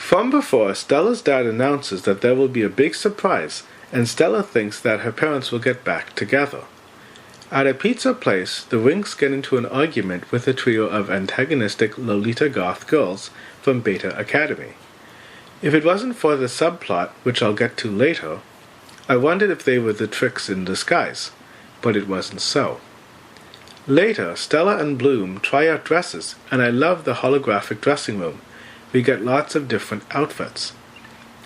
From before, Stella's dad announces that there will be a big surprise, and Stella thinks that her parents will get back together. At a pizza place, the Winx get into an argument with a trio of antagonistic Lolita Goth girls from Beta Academy. If it wasn't for the subplot, which I'll get to later, I wondered if they were the tricks in disguise, but it wasn't so. Later, Stella and Bloom try out dresses, and I love the holographic dressing room. We get lots of different outfits.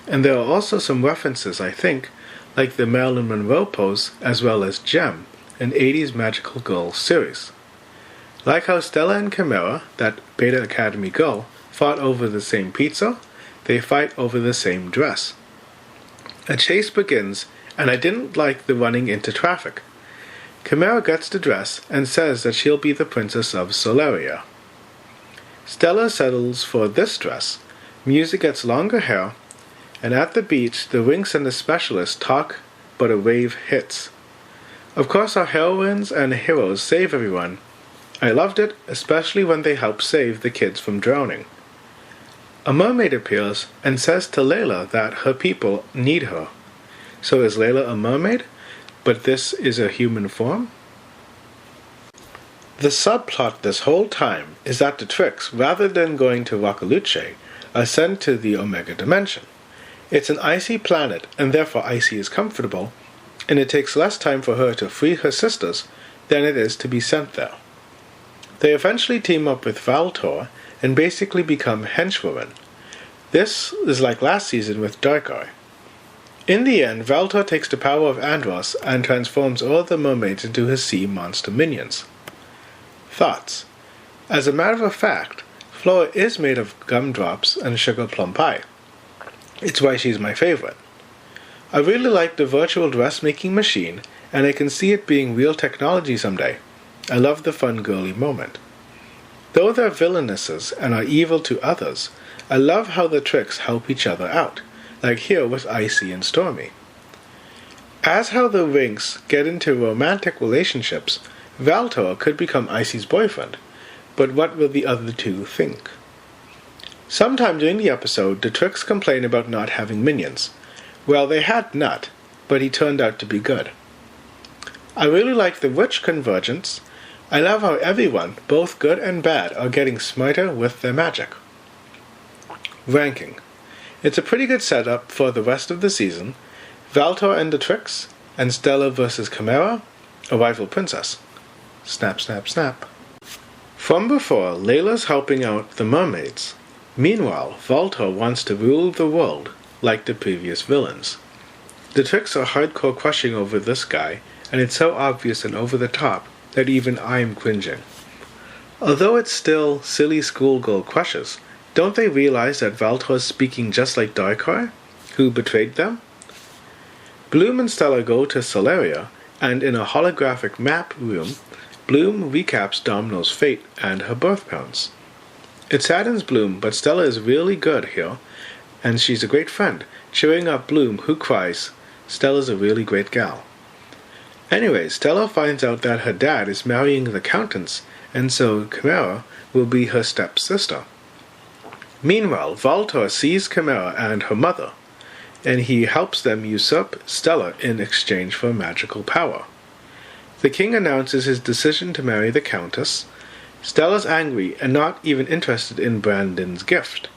And there are also some references, I think, like the Marilyn Monroe pose as well as Gem, an 80s magical girl series. Like how Stella and Chimera, that Beta Academy girl, fought over the same pizza, they fight over the same dress. A chase begins, and I didn't like the running into traffic. Chimera gets the dress and says that she'll be the princess of Solaria. Stella settles for this dress, music gets longer hair, and at the beach the Winx and the Specialist talk, but a wave hits. Of course our heroines and heroes save everyone. I loved it, especially when they help save the kids from drowning. A mermaid appears and says to Layla that her people need her. So is Layla a mermaid, but this is a human form? The subplot this whole time is that the Tricks, rather than going to Roccaluce, are sent to the Omega Dimension. It's an icy planet, and therefore Icy is comfortable, and it takes less time for her to free her sisters than it is to be sent there. They eventually team up with Valtor and basically become henchwomen. This is like last season with Darkeye. In the end, Valtor takes the power of Andros and transforms all the mermaids into his sea monster minions. Thoughts? As a matter of fact, Flora is made of gumdrops and sugar plum pie. It's why she's my favorite. I really like the virtual dressmaking machine, and I can see it being real technology someday. I love the fun girly moment. Though they're villainesses and are evil to others, I love how the Tricks help each other out, like here with Icy and Stormy. As how the Winx get into romantic relationships, Valtor could become Icy's boyfriend, but what will the other two think? Sometime during the episode, the Tricks complain about not having minions. Well, they had Nut, but he turned out to be good. I really like the witch convergence. I love how everyone, both good and bad, are getting smarter with their magic. Ranking. It's a pretty good setup for the rest of the season. Valtor and the Tricks, and Stella vs. Chimera, a rival princess. Snap, snap, snap. From before, Layla's helping out the mermaids. Meanwhile, Valtor wants to rule the world, like the previous villains. The Tricks are hardcore crushing over this guy, and it's so obvious and over the top that even I'm cringing. Although it's still silly schoolgirl crushes, don't they realize that Valtor's speaking just like Darkrai, who betrayed them? Bloom and Stella go to Solaria, and in a holographic map room, Bloom recaps Domino's fate and her birth parents. It saddens Bloom, but Stella is really good here, and she's a great friend, cheering up Bloom, who cries, Stella's a really great gal. Anyway, Stella finds out that her dad is marrying the Countess, and so Chimera will be her stepsister. Meanwhile, Valtor sees Chimera and her mother, and he helps them usurp Stella in exchange for magical power. The king announces his decision to marry the Countess. Stella's angry and not even interested in Brandon's gift.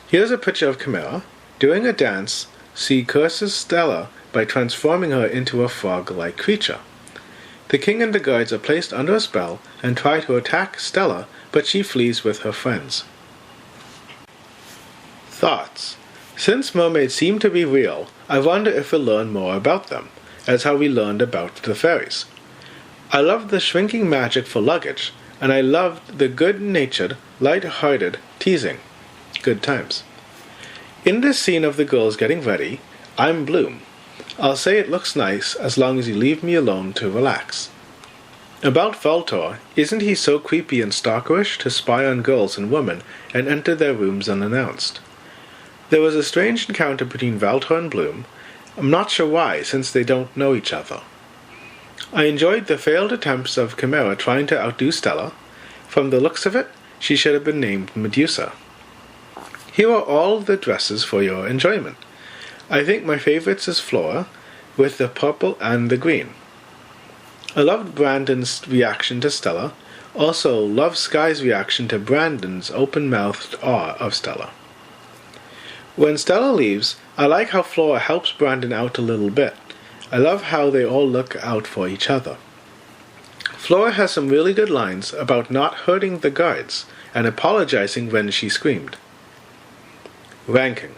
Here's a picture of Chimera. During a dance, she curses Stella by transforming her into a frog-like creature. The king and the guards are placed under a spell and try to attack Stella, but she flees with her friends. Thoughts? Since mermaids seem to be real, I wonder if we'll learn more about them, as how we learned about the fairies. I loved the shrinking magic for luggage, and I loved the good-natured, light-hearted teasing. Good times. In this scene of the girls getting ready, I'm Bloom. I'll say it looks nice as long as you leave me alone to relax. About Valtor, isn't he so creepy and stalkerish to spy on girls and women and enter their rooms unannounced? There was a strange encounter between Valtor and Bloom. I'm not sure why, since they don't know each other. I enjoyed the failed attempts of Chimera trying to outdo Stella. From the looks of it, she should have been named Medusa. Here are all of the dresses for your enjoyment. I think my favorites is Flora, with the purple and the green. I loved Brandon's reaction to Stella. Also, love Sky's reaction to Brandon's open-mouthed awe of Stella. When Stella leaves, I like how Flora helps Brandon out a little bit. I love how they all look out for each other. Flora has some really good lines about not hurting the guards and apologizing when she screamed. Ranking.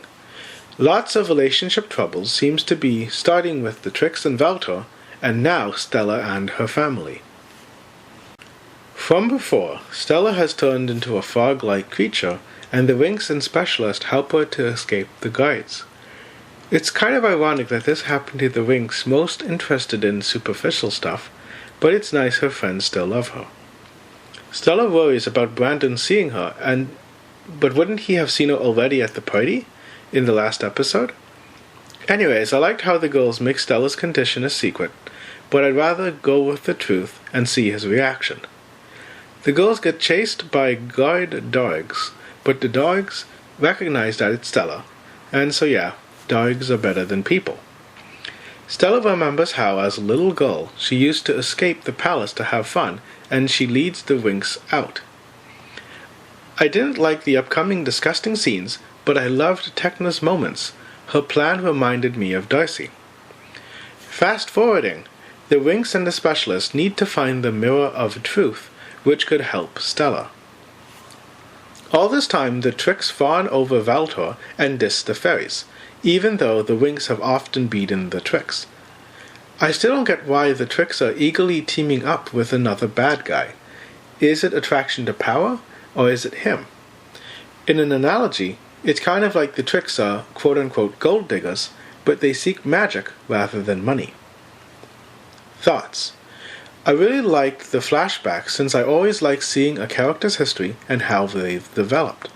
Lots of relationship troubles seems to be starting with the Trix and Valtor, and now Stella and her family. From before, Stella has turned into a frog-like creature, and the Winx and Specialist help her to escape the guards. It's kind of ironic that this happened to the Winx most interested in superficial stuff, but it's nice her friends still love her. Stella worries about Brandon seeing her, but wouldn't he have seen her already at the party in the last episode? Anyways, I liked how the girls make Stella's condition a secret, but I'd rather go with the truth and see his reaction. The girls get chased by guard dogs, but the dogs recognize that it's Stella, and so yeah, dogs are better than people. Stella remembers how, as a little girl, she used to escape the palace to have fun, and she leads the Winx out. I didn't like the upcoming disgusting scenes, but I loved Techna's moments. Her plan reminded me of Darcy. Fast forwarding, the Winx and the Specialist need to find the Mirror of Truth, which could help Stella. All this time, the Trix fawn over Valtor and diss the fairies, even though the Winx have often beaten the Trix. I still don't get why the Trix are eagerly teaming up with another bad guy. Is it attraction to power, or is it him? In an analogy, it's kind of like the Trix are quote-unquote gold diggers, but they seek magic rather than money. Thoughts. I really liked the flashbacks since I always like seeing a character's history and how they've developed.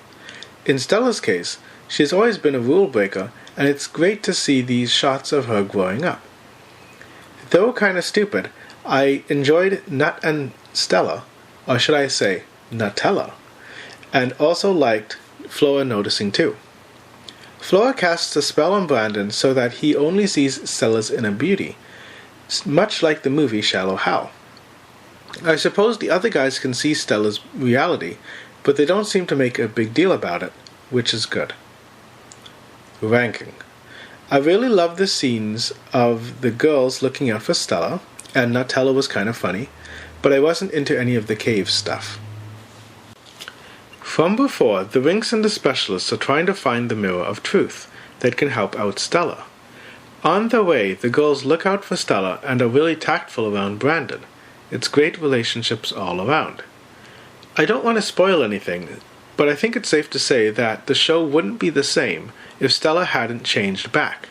In Stella's case, she's always been a rule breaker, and it's great to see these shots of her growing up. Though kinda stupid, I enjoyed Nut and Stella, or should I say, Nutella, and also liked Flora noticing too. Flora casts a spell on Brandon so that he only sees Stella's inner beauty, much like the movie Shallow Hal. I suppose the other guys can see Stella's reality, but they don't seem to make a big deal about it, which is good. Ranking. I really love the scenes of the girls looking out for Stella, and Nutella was kind of funny, but I wasn't into any of the cave stuff. From before, the Winx and the Specialists are trying to find the Mirror of Truth that can help out Stella. On their way, the girls look out for Stella and are really tactful around Brandon. It's great relationships all around. I don't want to spoil anything, but I think it's safe to say that the show wouldn't be the same if Stella hadn't changed back.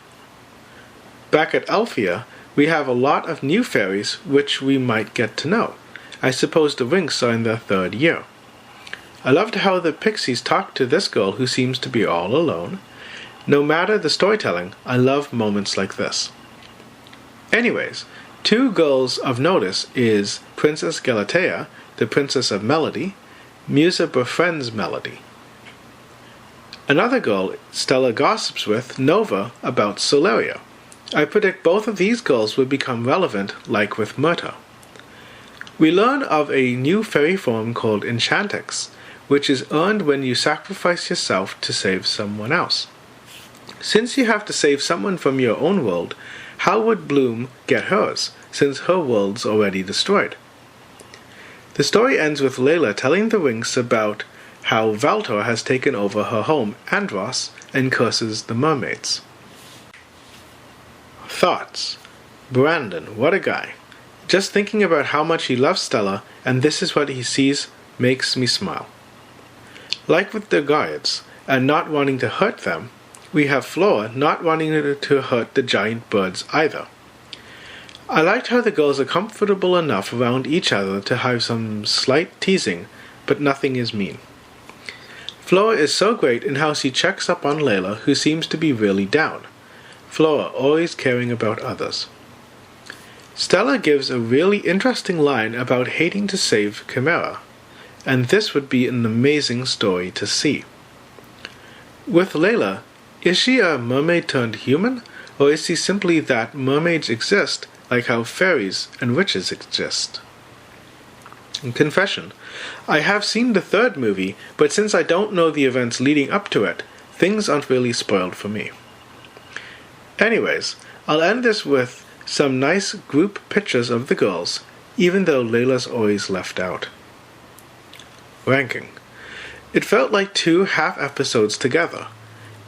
Back at Elfia, we have a lot of new fairies which we might get to know. I suppose the Winx are in their 3rd year. I loved how the pixies talk to this girl who seems to be all alone. No matter the storytelling, I love moments like this. Anyways, 2 girls of notice is Princess Galatea, the Princess of Melody, Musa befriends Melody. Another girl Stella gossips with, Nova, about Solaria. I predict both of these girls will become relevant like with Myrta. We learn of a new fairy form called Enchantix, which is earned when you sacrifice yourself to save someone else. Since you have to save someone from your own world, how would Bloom get hers, since her world's already destroyed? The story ends with Layla telling the Winx about how Valtor has taken over her home, Andros, and curses the mermaids. Thoughts. Brandon, what a guy. Just thinking about how much he loves Stella, and this is what he sees, makes me smile. Like with the guards, and not wanting to hurt them, we have Flora not wanting to hurt the giant birds either. I liked how the girls are comfortable enough around each other to have some slight teasing, but nothing is mean. Flora is so great in how she checks up on Layla, who seems to be really down. Flora always caring about others. Stella gives a really interesting line about hating to save Chimera, and this would be an amazing story to see. With Layla, is she a mermaid turned human, or is she simply that mermaids exist like how fairies and witches exist? Confession. I have seen the third movie, but since I don't know the events leading up to it, things aren't really spoiled for me. Anyways, I'll end this with some nice group pictures of the girls, even though Layla's always left out. Ranking. It felt like 2 half episodes together.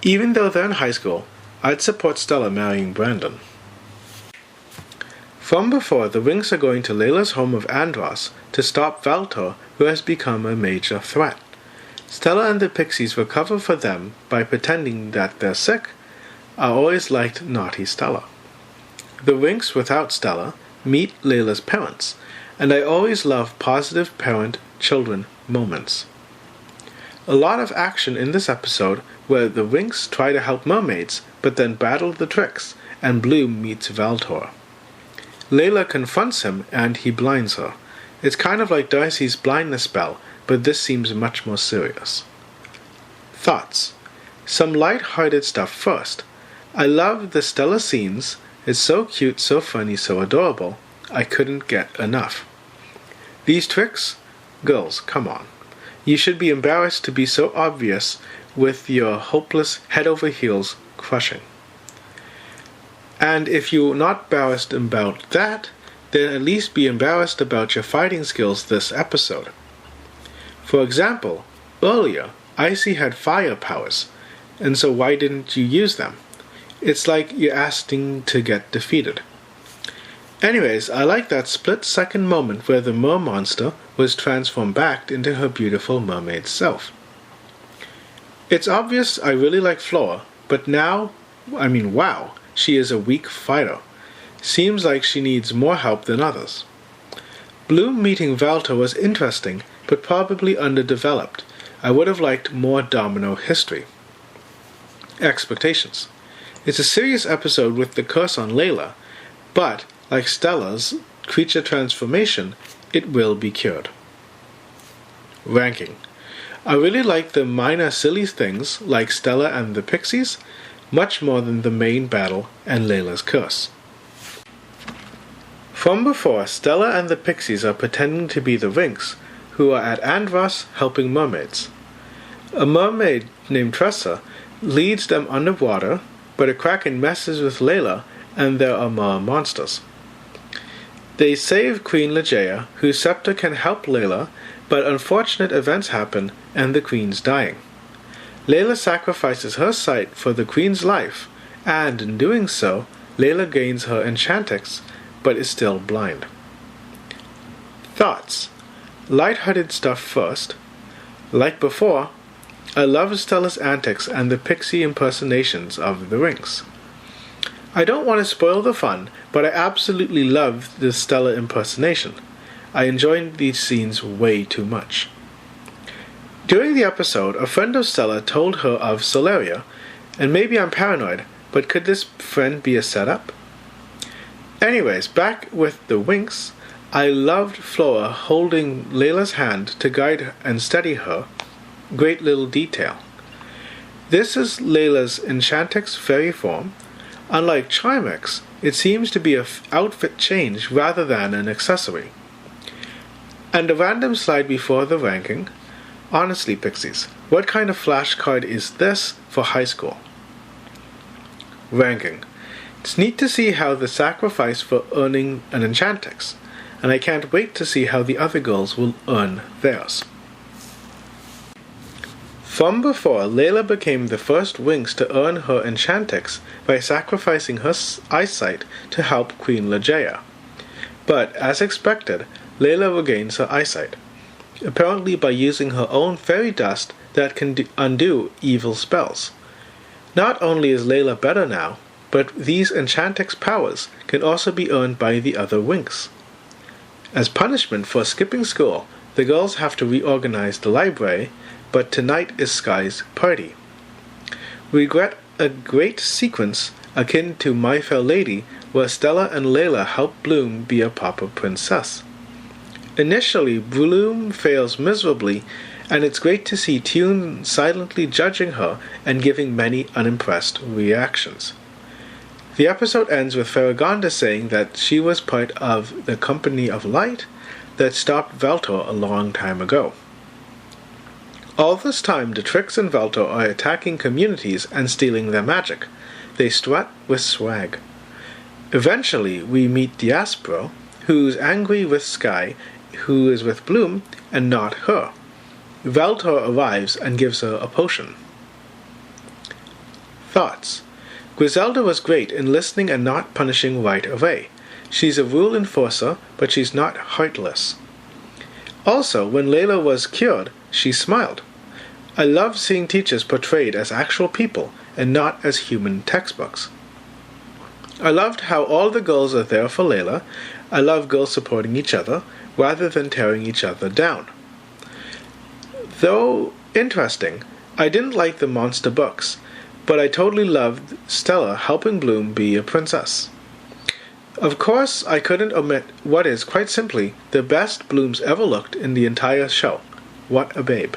Even though they're in high school, I'd support Stella marrying Brandon. From before, the Winx are going to Layla's home of Andros to stop Valtor, who has become a major threat. Stella and the Pixies recover for them by pretending that they're sick. I always liked naughty Stella. The Winx, without Stella, meet Layla's parents, and I always love positive parent-children moments. A lot of action in this episode where the Winx try to help mermaids, but then battle the tricks, and Bloom meets Valtor. Layla confronts him and he blinds her. It's kind of like Darcy's blindness spell, but this seems much more serious. Thoughts. Some light-hearted stuff first. I love the Stella scenes. It's so cute, so funny, so adorable. I couldn't get enough. These tricks? Girls, come on. You should be embarrassed to be so obvious with your hopeless head-over-heels crushing. And if you're not embarrassed about that, then at least be embarrassed about your fighting skills this episode. For example, earlier, Icy had fire powers, and so why didn't you use them? It's like you're asking to get defeated. Anyways, I like that split-second moment where the monster was transformed back into her beautiful mermaid self. It's obvious I really like Flora, but wow, she is a weak fighter. Seems like she needs more help than others. Bloom meeting Valtor was interesting, but probably underdeveloped. I would have liked more Domino history. Expectations. It's a serious episode with the curse on Layla, but, like Stella's creature transformation, it will be cured. Ranking. I really like the minor silly things, like Stella and the Pixies, much more than the main battle and Layla's curse. From before, Stella and the Pixies are pretending to be the Winx, who are at Andros helping mermaids. A mermaid named Tressa leads them underwater, but a kraken messes with Layla, and there are more monsters. They save Queen Ligeia, whose scepter can help Layla, but unfortunate events happen, and the Queen's dying. Layla sacrifices her sight for the Queen's life, and in doing so, Layla gains her Enchantrix, but is still blind. Thoughts. Light-hearted stuff first. Like before, I love Stella's antics and the pixie impersonations of the Winx. I don't want to spoil the fun, but I absolutely love the Stella impersonation. I enjoyed these scenes way too much. During the episode, a friend of Stella told her of Solaria, and maybe I'm paranoid, but could this friend be a setup? Anyways, back with the Winx, I loved Flora holding Layla's hand to guide and steady her. Great little detail. This is Layla's Enchantrix fairy form. Unlike Charmix, it seems to be an outfit change rather than an accessory. And a random slide before the ranking. Honestly, Pixies, what kind of flashcard is this for high school? Ranking. It's neat to see how the sacrifice for earning an Enchantrix, and I can't wait to see how the other girls will earn theirs. From before, Layla became the first Winx to earn her Enchantrix by sacrificing her eyesight to help Queen Ligeia. But, as expected, Layla regains her eyesight, apparently by using her own fairy dust that can undo evil spells. Not only is Layla better now, but these Enchantrix powers can also be earned by the other Winx. As punishment for skipping school, the girls have to reorganize the library, but tonight is Sky's party. We get a great sequence akin to My Fair Lady, where Stella and Layla help Bloom be a proper princess. Initially, Bloom fails miserably and it's great to see Tune silently judging her and giving many unimpressed reactions. The episode ends with Faragonda saying that she was part of the Company of Light that stopped Veltor a long time ago. All this time, the Trix and Veltor are attacking communities and stealing their magic. They strut with swag. Eventually, we meet Diaspro, who's angry with Sky, who is with Bloom, and not her. Veltor arrives and gives her a potion. Thoughts. Griselda was great in listening and not punishing right away. She's a rule enforcer, but she's not heartless. Also, when Layla was cured, she smiled. I love seeing teachers portrayed as actual people and not as human textbooks. I loved how all the girls are there for Layla. I love girls supporting each other rather than tearing each other down. Though interesting, I didn't like the monster books, but I totally loved Stella helping Bloom be a princess. Of course, I couldn't omit what is, quite simply, the best Bloom's ever looked in the entire show. What a babe.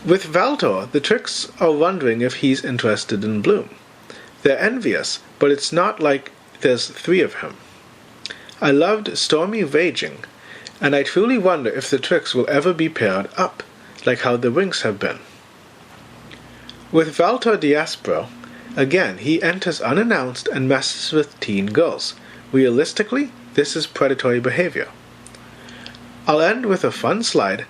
With Veltor, the Trix are wondering if he's interested in Bloom. They're envious, but it's not like there's 3 of him. I loved Stormy raging, and I truly wonder if the Trix will ever be paired up, like how the Winx have been. With Veltor Diaspro, again, he enters unannounced and messes with teen girls. Realistically, this is predatory behavior. I'll end with a fun slide.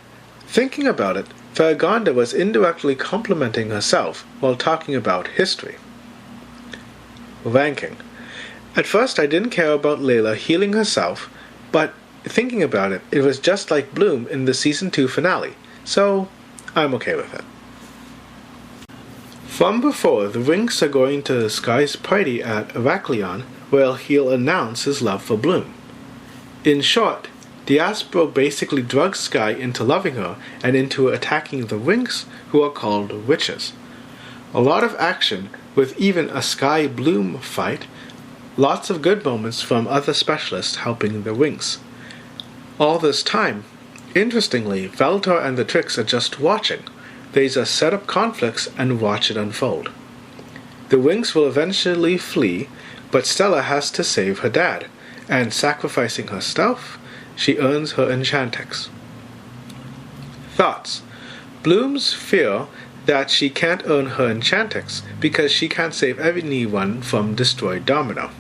Thinking about it, Faragonda was indirectly complimenting herself while talking about history. Ranking. At first I didn't care about Layla healing herself, but thinking about it, it was just like Bloom in the Season 2 finale, so I'm okay with it. From before, the Winx are going to Sky's party at Heraklion, where he'll announce his love for Bloom. In short, Diaspro basically drugs Sky into loving her and into attacking the Winx, who are called witches. A lot of action, with even a Sky-Bloom fight, lots of good moments from other specialists helping the Winx. All this time, interestingly, Veltor and the Trix are just watching. They just set up conflicts and watch it unfold. The Winx will eventually flee, but Stella has to save her dad, and sacrificing her stuff, she earns her Enchantrix. Thoughts. Bloom's fear that she can't earn her Enchantrix because she can't save anyone from destroyed Domino.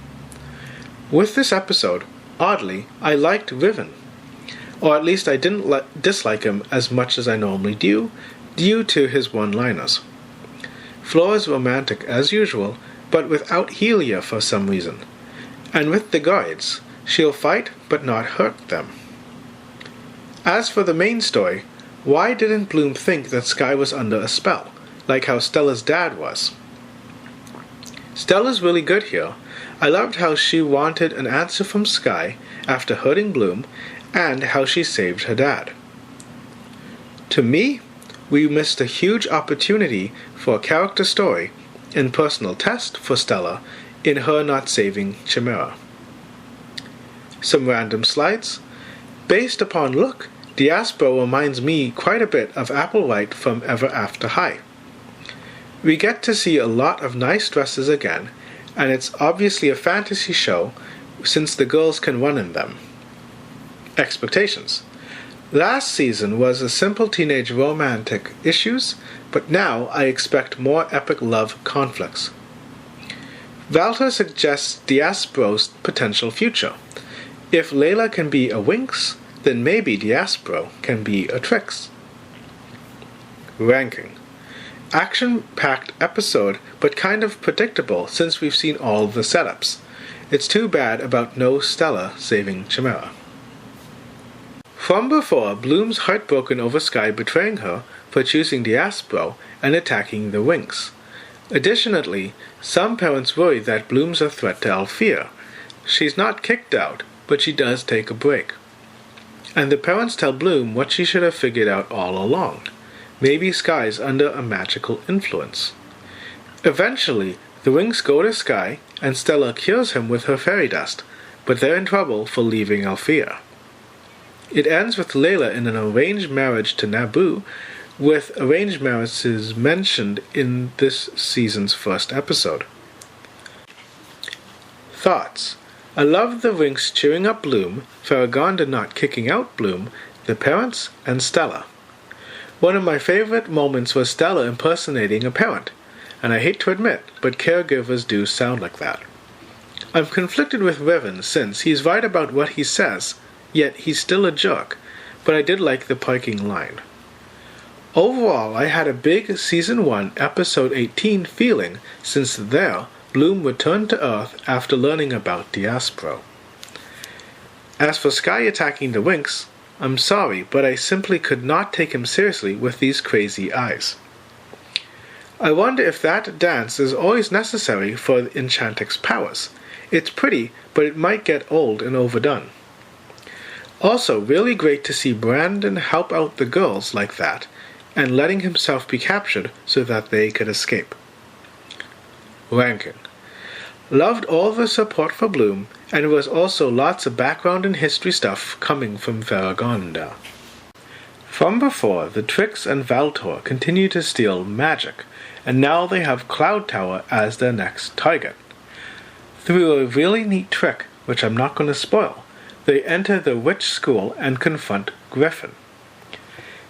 With this episode, oddly, I liked Riven. Or at least I didn't dislike him as much as I normally do, due to his one-liners. Flora is romantic as usual, but without Helia for some reason. And with the guards, she'll fight but not hurt them. As for the main story, why didn't Bloom think that Sky was under a spell, like how Stella's dad was? Stella's really good here. I loved how she wanted an answer from Sky after hurting Bloom, and how she saved her dad. To me, we missed a huge opportunity for a character story and personal test for Stella in her not saving Chimera. Some random slides. Based upon look, Diaspro reminds me quite a bit of Applewhite from Ever After High. We get to see a lot of nice dresses again, and it's obviously a fantasy show since the girls can run in them. Expectations. Last season was a simple teenage romantic issues, but now I expect more epic love conflicts. Veltor suggests Diaspro's potential future. If Layla can be a Winx, then maybe Diaspro can be a Trix. Ranking. Action-packed episode, but kind of predictable since we've seen all the setups. It's too bad about no Stella saving Chimera. From before, Bloom's heartbroken over Sky betraying her for choosing Diaspro and attacking the Winx. Additionally, some parents worry that Bloom's a threat to Althea. She's not kicked out, but she does take a break. And the parents tell Bloom what she should have figured out all along. Maybe Sky's under a magical influence. Eventually, the Winx go to Sky, and Stella cures him with her fairy dust, but they're in trouble for leaving Althea. It ends with Layla in an arranged marriage to Naboo, with arranged marriages mentioned in this season's first episode. Thoughts. I love the Winx cheering up Bloom, Farragonda not kicking out Bloom, the parents, and Stella. One of my favorite moments was Stella impersonating a parent, and I hate to admit, but caregivers do sound like that. I'm conflicted with Riven since he's right about what he says, yet he's still a jerk, but I did like the parking line. Overall, I had a big Season 1, Episode 18 feeling since there, Bloom returned to Earth after learning about Diaspro. As for Sky attacking the Winx, I'm sorry, but I simply could not take him seriously with these crazy eyes. I wonder if that dance is always necessary for Enchantix's powers. It's pretty, but it might get old and overdone. Also, really great to see Brandon help out the girls like that, and letting himself be captured so that they could escape. Ranking. Loved all the support for Bloom, and there was also lots of background and history stuff coming from Farragonda. From before, the Trix and Valtor continue to steal magic, and now they have Cloud Tower as their next target. Through a really neat trick, which I'm not going to spoil, they enter the witch school and confront Griffin.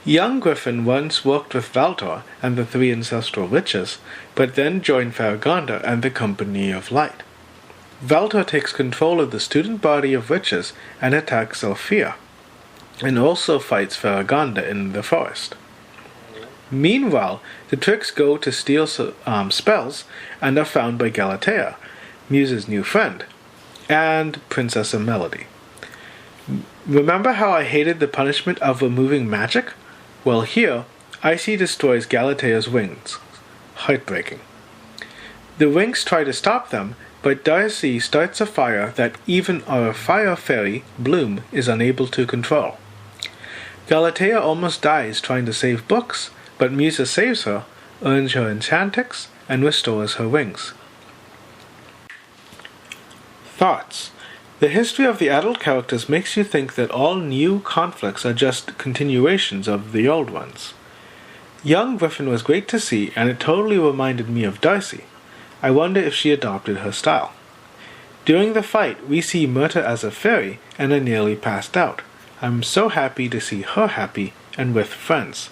Young Griffin once worked with Valtor and the three ancestral witches, but then joined Farragonda and the Company of Light. Valtor takes control of the student body of witches and attacks Althea, and also fights Farragonda in the forest. Meanwhile, the Trix go to steal spells and are found by Galatea, Muse's new friend, and Princess Melody. Remember how I hated the punishment of removing magic? Well, here, Icy destroys Galatea's wings. Heartbreaking. The Winx try to stop them, but Darcy starts a fire that even our fire fairy, Bloom, is unable to control. Galatea almost dies trying to save books, but Musa saves her, earns her Enchantix, and restores her wings. Thoughts. The history of the adult characters makes you think that all new conflicts are just continuations of the old ones. Young Griffin was great to see, and it totally reminded me of Darcy. I wonder if she adopted her style. During the fight, we see Myrta as a fairy and are nearly passed out. I'm so happy to see her happy and with friends.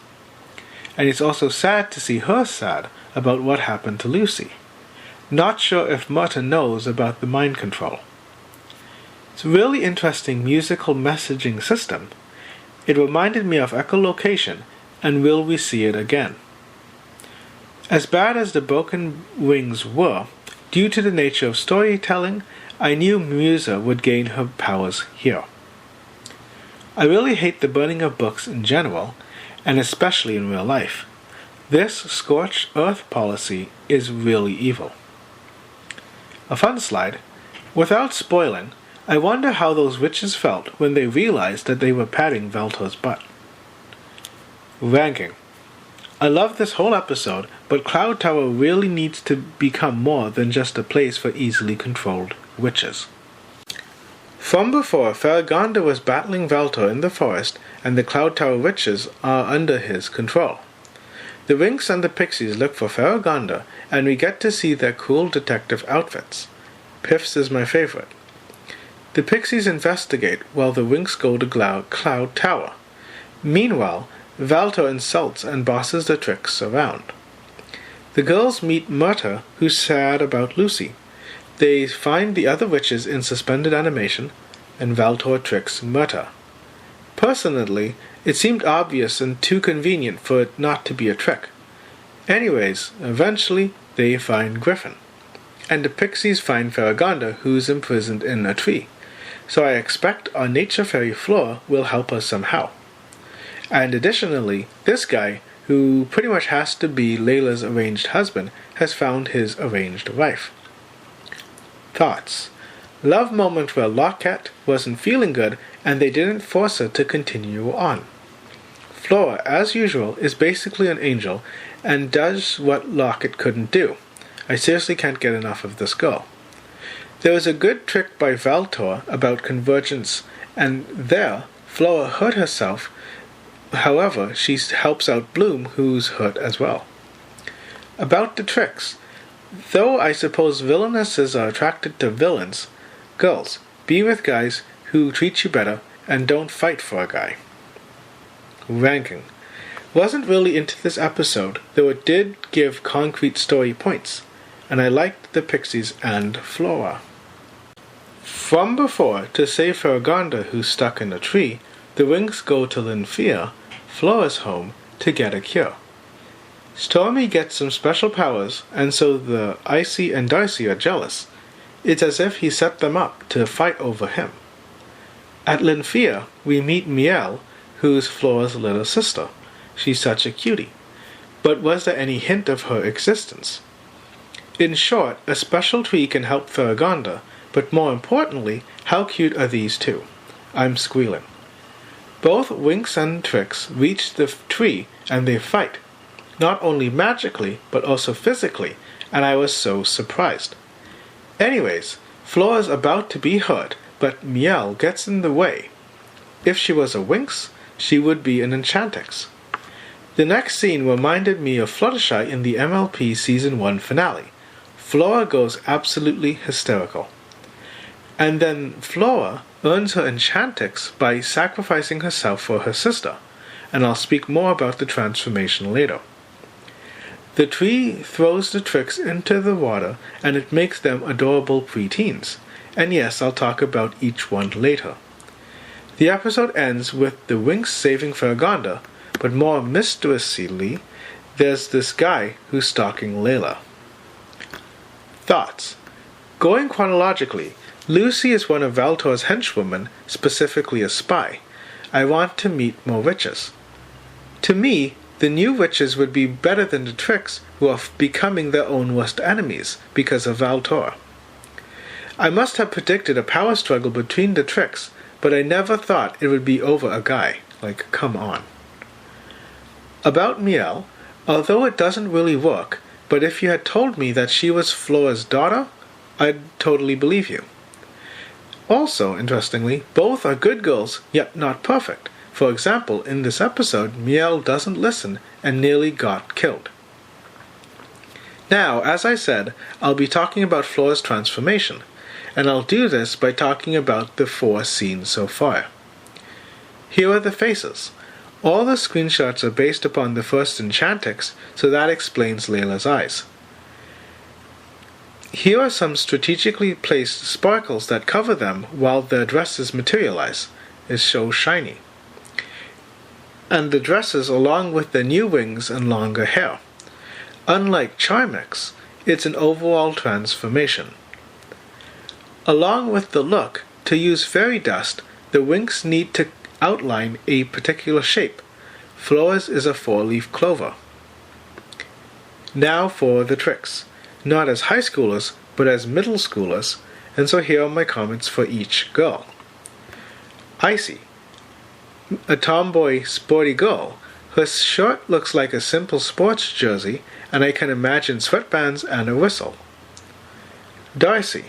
And it's also sad to see her sad about what happened to Lucy. Not sure if Myrta knows about the mind control. It's a really interesting musical messaging system. It reminded me of echolocation, and will we see it again? As bad as the broken wings were, due to the nature of storytelling, I knew Musa would gain her powers here. I really hate the burning of books in general, and especially in real life. This scorched earth policy is really evil. A fun slide. Without spoiling, I wonder how those witches felt when they realized that they were patting Valtor's butt. Ranking. I love this whole episode, but Cloud Tower really needs to become more than just a place for easily controlled witches. From before, Farragonda was battling Valtor in the forest, and the Cloud Tower witches are under his control. The Winx and the Pixies look for Farragonda, and we get to see their cool detective outfits. Piff's is my favorite. The Pixies investigate while the Winx go to Cloud Tower. Meanwhile, Valtor insults and bosses the Trix around. The girls meet Myrta, who's sad about Lucy. They find the other witches in suspended animation, and Valtor tricks Myrta. Personally, it seemed obvious and too convenient for it not to be a trick. Anyways, eventually they find Griffin. And the Pixies find Farragonda, who's imprisoned in a tree. So I expect our Nature Fairy Flora will help us somehow. And additionally, this guy, who pretty much has to be Layla's arranged husband, has found his arranged wife. Thoughts. Love moment where Lockett wasn't feeling good and they didn't force her to continue on. Flora, as usual, is basically an angel and does what Lockett couldn't do. I seriously can't get enough of this girl. There was a good trick by Valtor about convergence, and there, Flora hurt herself. However, she helps out Bloom, who's hurt as well. About the tricks. Though I suppose villainesses are attracted to villains, girls, be with guys who treat you better and don't fight for a guy. Ranking. Wasn't really into this episode, though it did give concrete story points, and I liked the Pixies and Flora. From before, to save Ferragonda, who's stuck in a tree, the Winx go to Linfia, Flora's home, to get a cure. Stormy gets some special powers, and so the Icy and Darcy are jealous. It's as if he set them up to fight over him. At Linfia, we meet Miel, who's Flora's little sister. She's such a cutie. But was there any hint of her existence? In short, a special tree can help Ferragonda, but more importantly, how cute are these two? I'm squealing. Both Winx and Trix reach the tree and they fight. Not only magically, but also physically, and I was so surprised. Anyways, Flora's about to be hurt, but Miel gets in the way. If she was a Winx, she would be an Enchantix. The next scene reminded me of Fluttershy in the MLP Season 1 finale. Flora goes absolutely hysterical. And then Flora earns her Enchantix by sacrificing herself for her sister, and I'll speak more about the transformation later. The tree throws the Trix into the water, and it makes them adorable preteens. And yes, I'll talk about each one later. The episode ends with the Winx saving Ferragonda, but more mysteriously, there's this guy who's stalking Layla. Thoughts. Going chronologically, Lucy is one of Valtor's henchwomen, specifically a spy. I want to meet more witches. To me, the new witches would be better than the Trix, who are becoming their own worst enemies because of Valtor. I must have predicted a power struggle between the Trix, but I never thought it would be over a guy. Like, come on. About Miel, although it doesn't really work, but if you had told me that she was Flora's daughter, I'd totally believe you. Also, interestingly, both are good girls, yet not perfect. For example, in this episode, Miel doesn't listen and nearly got killed. Now, as I said, I'll be talking about Flora's transformation, and I'll do this by talking about the 4 scenes so far. Here are the faces. All the screenshots are based upon the first Enchantix, so that explains Layla's eyes. Here are some strategically placed sparkles that cover them while their dresses materialize. It's so shiny. And the dresses along with their new wings and longer hair. Unlike Charmix, it's an overall transformation. Along with the look, to use fairy dust, the Winx need to outline a particular shape. Flora's is a 4-leaf clover. Now for the Trix. Not as high schoolers, but as middle schoolers, and so here are my comments for each girl. Icy. A tomboy, sporty girl. Her shirt looks like a simple sports jersey, and I can imagine sweatbands and a whistle. Darcy.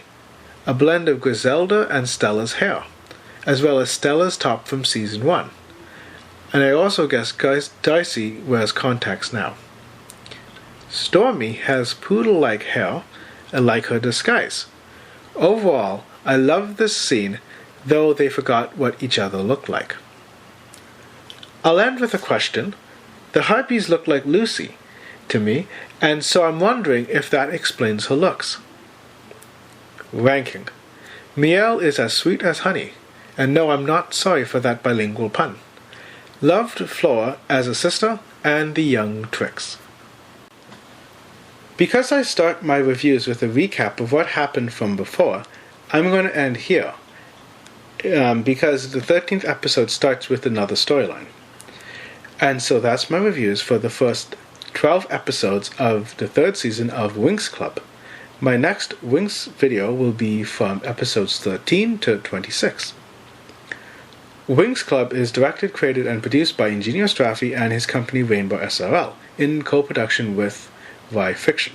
A blend of Griselda and Stella's hair, as well as Stella's top from Season 1. And I also guess Darcy wears contacts now. Stormy has poodle-like hair, like her disguise. Overall, I love this scene, though they forgot what each other looked like. I'll end with a question. The Harpies look like Lucy to me, and so I'm wondering if that explains her looks. Ranking. Miel is as sweet as honey, and no, I'm not sorry for that bilingual pun. Loved Flora as a sister and the young Trix. Because I start my reviews with a recap of what happened from before, I'm going to end here, because the 13th episode starts with another storyline. And so that's my reviews for the first 12 episodes of the 3rd season of Winx Club. My next Winx video will be from episodes 13 to 26. Winx Club is directed, created, and produced by Engineer Straffi and his company Rainbow SRL, in co-production with Vi Fiction.